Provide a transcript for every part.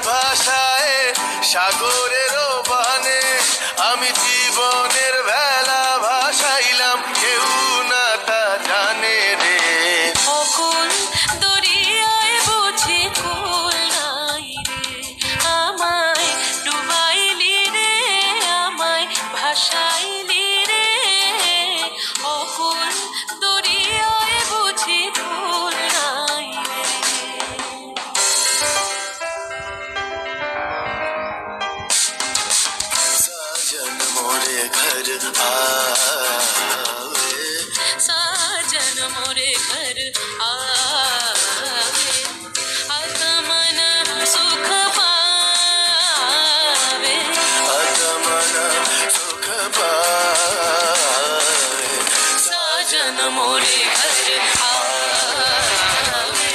ভাষায় সাগরেরও বানে আমি জীবনের ভেলা ভাসাইলাম, কেউ না তা জানে রে। অকুল দরিয়ায় বুঝি কুল নাই রে, আমায় ডুবাইলি রে, আমায় ভাসাইলি রে। অকুল দরিয়ায় বুঝি কুল নাই রে। साजन मोरे घर आवे, साजन मोरे घर आवे, आत्मन सुख पावे। आत्मन सुख पावे। साजन मोरे घर आवे,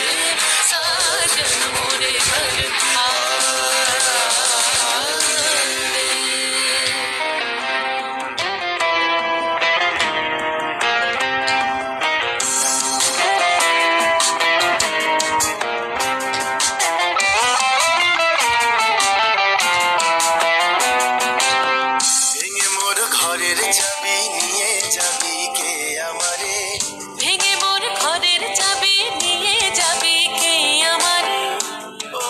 साजन मोरे घर आवे। ভেঙে মোর ঘরের চাবি নিয়ে যাবি কে আমারে, ভেঙে মোর ঘরের চাবি নিয়ে যাবি কে আমারে। ও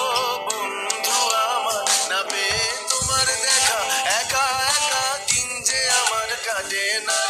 বন্ধু আমার না পেয়ে তোমার দেখা, একা একা দিন যে আমার কাটে না।